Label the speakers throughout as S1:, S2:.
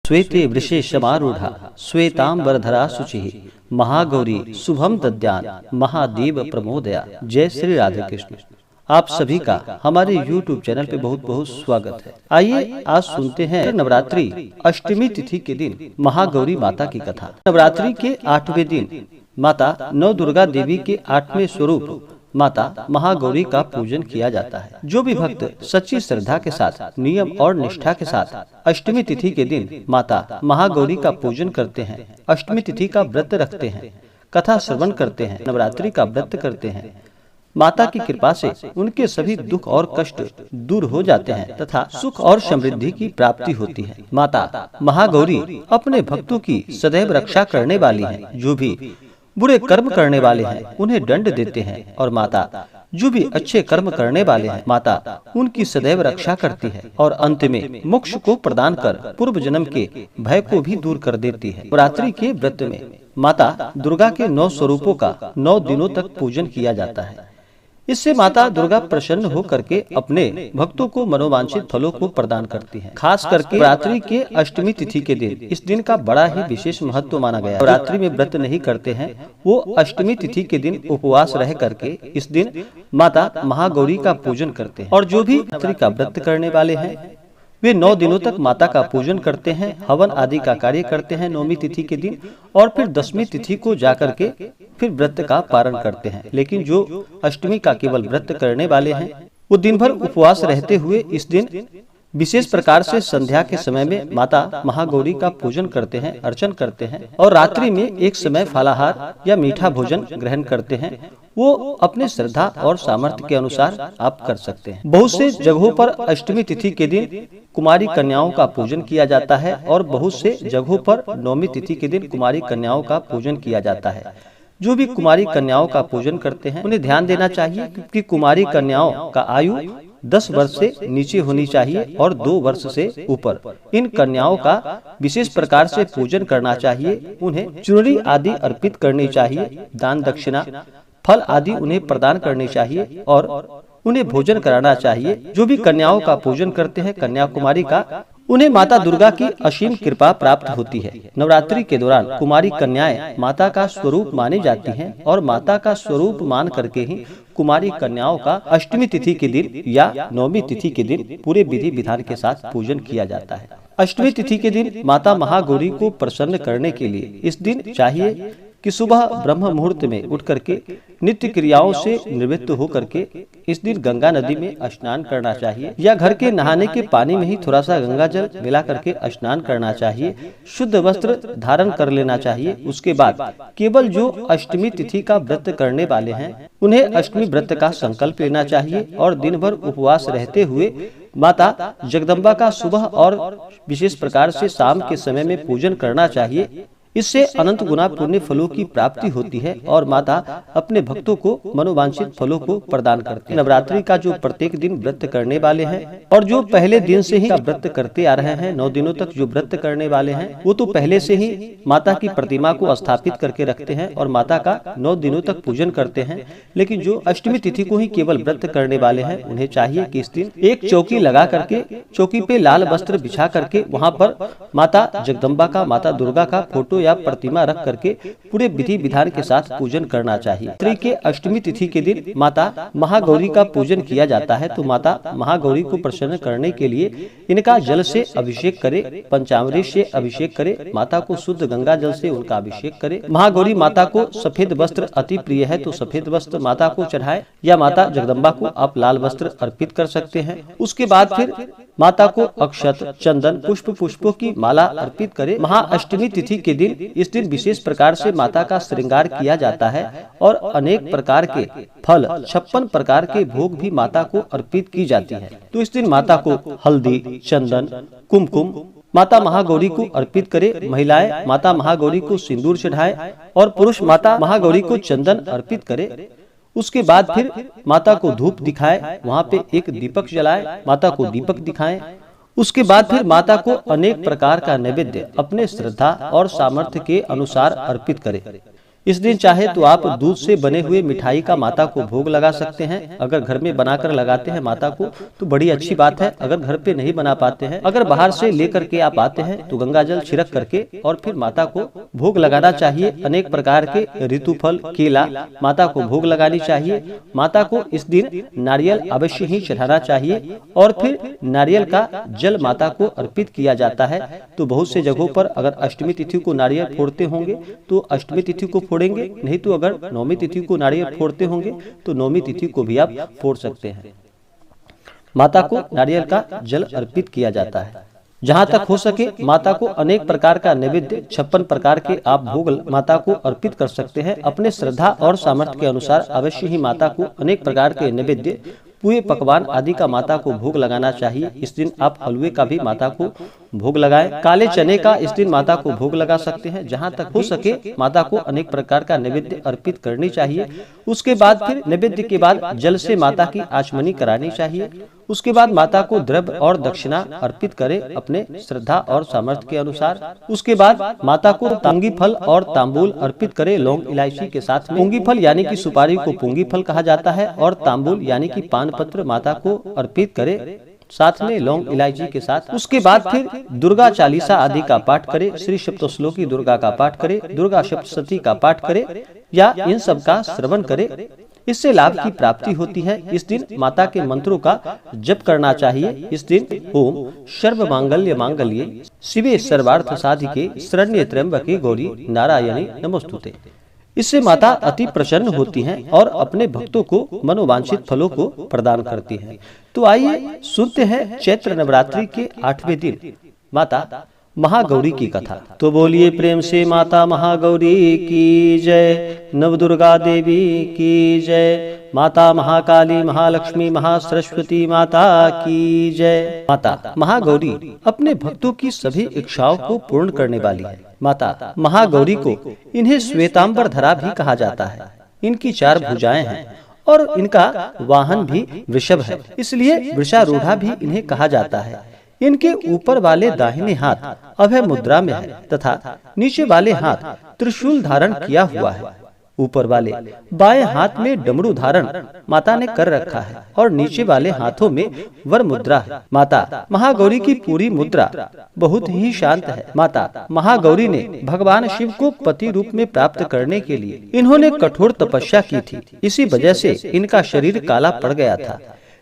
S1: श्वेते वृषे समारूढ़ा श्वेतांबरधरा शुचिः महागौरी शुभम दद्यान महादेव प्रमोदया। जय श्री राधे कृष्ण। आप सभी का हमारे YouTube चैनल पे बहुत बहुत स्वागत है। आइए आज सुनते हैं नवरात्रि अष्टमी तिथि के दिन महागौरी माता की कथा। नवरात्रि के 8वें दिन माता नव दुर्गा देवी के 8वें स्वरूप माता महागौरी का पूजन किया जाता है। जो भी भक्त सच्ची श्रद्धा के साथ नियम और निष्ठा के साथ अष्टमी तिथि के दिन माता महागौरी का पूजन करते हैं, अष्टमी तिथि का व्रत रखते हैं, कथा श्रवण करते हैं, नवरात्रि का व्रत करते हैं, माता की कृपा से उनके सभी दुख और कष्ट दूर हो जाते हैं तथा सुख और समृद्धि की प्राप्ति होती है। माता महागौरी अपने भक्तों की सदैव रक्षा करने वाली है। जो भी बुरे कर्म करने वाले हैं उन्हें दंड देते हैं और माता जो भी अच्छे कर्म करने वाले हैं माता उनकी सदैव रक्षा करती है और अंत में मोक्ष को प्रदान कर पूर्व जन्म के भय को भी दूर कर देती है। नवरात्रि के व्रत में माता दुर्गा के 9 स्वरूपों का 9 दिनों तक पूजन किया जाता है। इससे माता दुर्गा प्रसन्न होकर के अपने भक्तों को मनोवांछित फलों को प्रदान करती है। खास करके नवरात्रि के अष्टमी तिथि के दिन इस दिन का बड़ा ही विशेष महत्व माना गया है। नवरात्रि में व्रत नहीं करते हैं वो अष्टमी तिथि के दिन उपवास रह करके इस दिन माता महागौरी का पूजन करते हैं। और जो भी नवरात्रि का व्रत करने वाले हैं वे 9 दिनों तक माता का पूजन करते हैं, हवन आदि का कार्य करते हैं 9वीं तिथि के दिन और फिर 10वीं तिथि को जाकर के फिर व्रत का पारण करते हैं। लेकिन जो अष्टमी का केवल व्रत करने वाले हैं वो दिन भर उपवास रहते हुए इस दिन विशेष प्रकार से संध्या के समय में माता महागौरी का पूजन करते हैं, अर्चन करते हैं और रात्रि में एक समय फलाहार या मीठा भोजन ग्रहण करते हैं। वो अपने श्रद्धा और सामर्थ्य के अनुसार आप कर सकते हैं। बहुत से जगहों पर अष्टमी तिथि के दिन कुमारी कन्याओं का पूजन किया जाता है और बहुत से जगहों पर 9वीं तिथि के दिन कुमारी कन्याओं का पूजन किया जाता है। जो भी कुमारी कन्याओं का पूजन करते हैं उन्हें ध्यान देना चाहिए कि कुमारी कन्याओं का आयु 10 वर्ष से नीचे होनी चाहिए और 2 वर्ष से ऊपर। इन कन्याओं का विशेष प्रकार से पूजन करना चाहिए। उन्हें चुनरी आदि अर्पित करनी चाहिए, दान दक्षिणा फल आदि उन्हें प्रदान करनी चाहिए और उन्हें भोजन कराना चाहिए। जो भी कन्याओं का पूजन करते हैं कन्याकुमारी का उन्हें माता दुर्गा की असीम कृपा प्राप्त होती है। नवरात्रि के दौरान कुमारी कन्याएं माता का स्वरूप मानी जाती हैं और माता का स्वरूप मान करके ही कुमारी कन्याओं का अष्टमी तिथि के दिन या 9वीं तिथि के दिन पूरे विधि विधान के साथ पूजन किया जाता है। अष्टमी तिथि के दिन माता महागौरी को प्रसन्न करने के लिए इस दिन चाहिए कि सुबह ब्रह्म मुहूर्त में उठ करके नित्य क्रियाओं से निवृत्त हो करके इस दिन गंगा नदी में स्नान करना चाहिए या घर के नहाने के पानी में ही थोड़ा सा गंगा जल मिला करके स्नान करना चाहिए। शुद्ध वस्त्र धारण कर लेना चाहिए। उसके बाद केवल जो अष्टमी तिथि का व्रत करने वाले हैं उन्हें अष्टमी व्रत का संकल्प लेना चाहिए और दिन भर उपवास रहते हुए माता जगदम्बा का सुबह और विशेष प्रकार से शाम के समय में पूजन करना चाहिए। इससे अनंत गुना पुण्य फलों की प्राप्ति होती है और माता अपने भक्तों को मनोवांछित फलों को प्रदान करती है। नवरात्रि का जो प्रत्येक दिन व्रत करने वाले हैं और जो पहले दिन से ही व्रत करते आ रहे हैं 9 दिनों तक जो व्रत करने वाले हैं वो तो पहले से ही माता की प्रतिमा को स्थापित करके रखते हैं और माता का 9 दिनों तक पूजन करते हैं। लेकिन जो अष्टमी तिथि को ही केवल व्रत करने वाले हैं उन्हें चाहिए कि इस दिन एक चौकी लगा करके चौकी पे लाल वस्त्र बिछा करके वहाँ पर माता जगदम्बा का, माता दुर्गा का फोटो या प्रतिमा रख करके पूरे विधि विधान के साथ पूजन करना चाहिए। नवरात्रि के अष्टमी तिथि के दिन माता महागौरी का पूजन किया जाता है तो माता महागौरी को प्रसन्न करने के लिए इनका जल से अभिषेक करे, पंचामृत से अभिषेक करे, माता को शुद्ध गंगा जल से उनका अभिषेक करे। महागौरी माता को सफेद वस्त्र अति प्रिय है तो सफेद वस्त्र माता को चढ़ाए या माता जगदम्बा को आप लाल वस्त्र अर्पित कर सकते हैं। उसके बाद फिर माता को अक्षत, चंदन, पुष्पों की माला अर्पित करे। महाअष्टमी तिथि के दिन इस दिन विशेष प्रकार से माता का श्रृंगार किया जाता है और अनेक प्रकार के फल 56 प्रकार के भोग भी माता को अर्पित की जाती है। तो इस दिन माता को हल्दी, चंदन, कुमकुम माता महागौरी को अर्पित करे। महिलाएं माता महागौरी को सिंदूर चढ़ाए और पुरुष माता महागौरी को चंदन अर्पित करे। उसके बाद फिर माता को धूप दिखाए, वहाँ पे एक दीपक जलाए, माता को दीपक दिखाएं। उसके बाद फिर माता को अनेक प्रकार का नैवेद्य अपने श्रद्धा और सामर्थ्य के अनुसार अर्पित करे। इस दिन चाहे तो आप दूध से बने हुए मिठाई का माता को भोग लगा सकते हैं। अगर घर में बनाकर लगाते हैं माता को तो बड़ी अच्छी बात है। अगर घर पे नहीं बना पाते हैं, अगर बाहर से लेकर के आप आते हैं तो गंगा जल छिड़क करके और फिर माता को भोग लगाना चाहिए। अनेक प्रकार के ऋतु फल, केला माता को भोग लगानी चाहिए। माता को इस दिन नारियल अवश्य ही चढ़ाना चाहिए और फिर नारियल का जल माता को अर्पित किया जाता है। तो बहुत से जगहों पर अगर अष्टमी तिथि को नारियल फोड़ते होंगे तो अष्टमी तिथि को फोड़ेंगे, नहीं तो अगर नवमी तिथि को नारियल फोड़ते होंगे तो नवमी तिथि को भी आप फोड़ सकते हैं। माता को नारियल का जल अर्पित किया जाता है। जहाँ तक हो सके माता को अनेक प्रकार का नैवेद्य 56 प्रकार के आप भोग माता को अर्पित कर सकते हैं। अपने श्रद्धा और सामर्थ्य के अनुसार अवश्य ही माता को अनेक प्रकार के नैवेद्य, पूरे पकवान आदि का माता को भोग लगाना चाहिए। इस दिन आप हलवे का भी माता को भोग लगाएं। काले चने का इस दिन माता को भोग लगा सकते हैं। जहां तक हो सके माता को अनेक प्रकार का नैवेद्य अर्पित करनी चाहिए। उसके बाद फिर नैवेद्य के बाद जल से माता की आचमनी करानी चाहिए। उसके बाद माता को द्रव्य और दक्षिणा अर्पित करें अपने श्रद्धा और सामर्थ्य के अनुसार। उसके बाद माता को पुंगी फल और तांबूल अर्पित करें लौंग इलायची के साथ में। पुंगी फल यानी कि सुपारी को पुंगी फल कहा जाता है और तांबूल यानी कि पान पत्र माता को अर्पित करे साथ में लौंग इलायची के साथ। उसके बाद फिर दुर्गा चालीसा आदि का पाठ करे, श्री सप्तश्लोकी दुर्गा का पाठ करे, दुर्गा सप्तशती का पाठ करे या इन सब का श्रवण करे। इससे लाभ की प्राप्ति होती है। इस दिन माता के मंत्रों का जप करना चाहिए। इस दिन ओम सर्व मांगल्य मांगल्ये शिवे सर्वार्थ साधिके शरण्ये त्र्यंबके गौरी नारायणी नमोस्तुते। इससे माता अति प्रसन्न होती हैं और अपने भक्तों को मनोवांछित फलों को प्रदान करती हैं। तो आइए सुनते हैं चैत्र नवरात्रि के 8वें दिन माता महागौरी की कथा। तो बोलिए प्रेम से माता महागौरी की जय, नवदुर्गा देवी की जय, माता महाकाली महालक्ष्मी महासरस्वती माता की जय। माता महागौरी अपने भक्तों की सभी इच्छाओं को पूर्ण करने वाली है। माता महागौरी को इन्हें श्वेतांबर धरा भी कहा जाता है। इनकी 4 भुजाएं हैं और इनका वाहन भी वृषभ है, इसलिए वृषारूढ़ा भी इन्हें कहा जाता है। इनके ऊपर वाले दाहिने हाथ अभय मुद्रा में है तथा नीचे वाले हाथ त्रिशूल धारण किया हुआ है। ऊपर वाले बाएं हाथ में डमरू धारण माता ने कर रखा है और नीचे वाले हाथों में वर मुद्रा है। माता महागौरी की पूरी मुद्रा बहुत ही शांत है। माता महागौरी ने भगवान शिव को पति रूप में प्राप्त करने के लिए इन्होंने कठोर तपस्या की थी। इसी वजह से इनका शरीर काला पड़ गया था,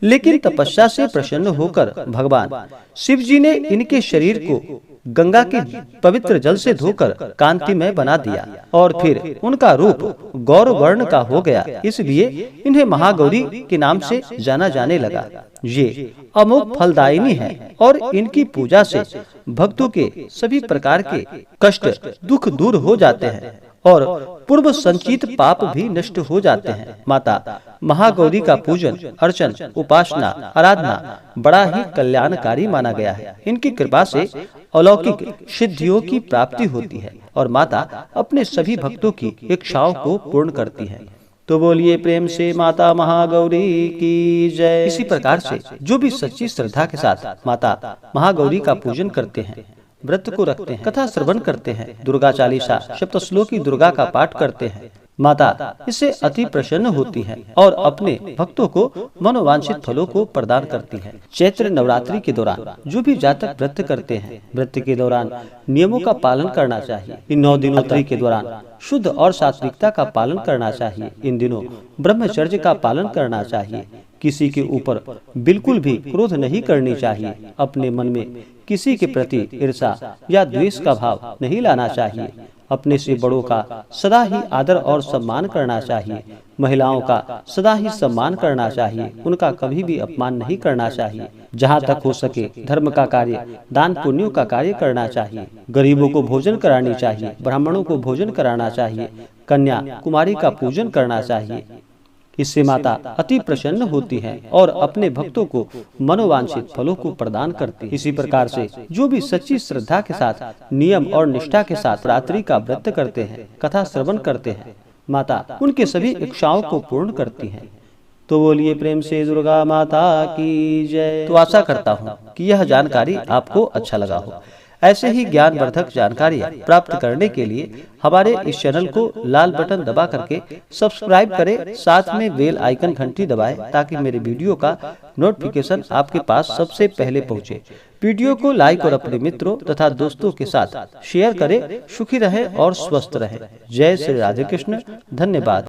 S1: लेकिन तपस्या से प्रसन्न होकर भगवान शिव जी ने इनके शरीर को गंगा के पवित्र जल से धोकर कांतिमय बना दिया और फिर उनका रूप गौर वर्ण का हो गया। इसलिए इन्हें महागौरी के नाम से जाना जाने लगा। ये अमोघ फलदायिनी है और इनकी पूजा से भक्तों के सभी प्रकार के कष्ट दुख दूर हो जाते हैं और पूर्व संचित पाप भी नष्ट हो जाते हैं। माता महागौरी का पूजन, अर्चन, उपासना, आराधना बड़ा ही कल्याणकारी माना गया है। इनकी कृपा से अलौकिक सिद्धियों की प्राप्ति होती है और माता अपने सभी भक्तों की इच्छाओं को पूर्ण करती है। तो बोलिए प्रेम से माता महागौरी की जय। इसी प्रकार से जो भी सच्ची श्रद्धा के साथ माता महागौरी का पूजन करते हैं, व्रत को रखते हैं, कथा श्रवण करते हैं, दुर्गा चालीसा सप्तश्लोकी दुर्गा का पाठ करते हैं, माता इससे अति प्रसन्न होती है और अपने भक्तों को मनोवांछित फलों को प्रदान करती है। चैत्र नवरात्रि के दौरान जो भी जातक व्रत करते हैं, व्रत के दौरान नियमों का पालन करना चाहिए। इन 9 दिनों के दौरान शुद्ध और सात्विकता का पालन करना चाहिए। इन दिनों ब्रह्मचर्य का पालन करना चाहिए। किसी के ऊपर बिल्कुल भी क्रोध नहीं करनी चाहिए। अपने मन में किसी के प्रति ईर्ष्या या द्वेष का भाव नहीं लाना चाहिए। अपने से बड़ों का सदा ही आदर और सम्मान करना चाहिए। महिलाओं का सदा ही सम्मान करना चाहिए। उनका कभी भी अपमान नहीं करना चाहिए। जहाँ तक हो सके धर्म का कार्य, दान पुण्यों का कार्य करना चाहिए। गरीबों को भोजन करानी चाहिए। ब्राह्मणों को भोजन कराना चाहिए। कन्या कुमारी का पूजन करना चाहिए। इससे माता अति प्रसन्न होती है और अपने भक्तों को मनोवांछित फलों को प्रदान करती है। इसी प्रकार से जो भी सच्ची श्रद्धा के साथ नियम और निष्ठा के साथ रात्रि का व्रत करते हैं, कथा श्रवण करते हैं, माता उनके सभी इच्छाओं को पूर्ण करती है। तो बोलिए प्रेम से दुर्गा माता की जय। तो आशा करता हूँ कि यह जानकारी आपको अच्छा लगा हो। ऐसे ही ज्ञानवर्धक जानकारियाँ प्राप्त करने के लिए हमारे इस चैनल को लाल बटन दबा करके सब्सक्राइब करें, साथ में बेल आइकन घंटी दबाएं ताकि मेरे वीडियो का नोटिफिकेशन आपके पास सबसे पहले पहुंचे। वीडियो को लाइक और अपने मित्रों तथा दोस्तों के साथ शेयर करें। सुखी रहें और स्वस्थ रहें। जय श्री राधे कृष्ण। धन्यवाद।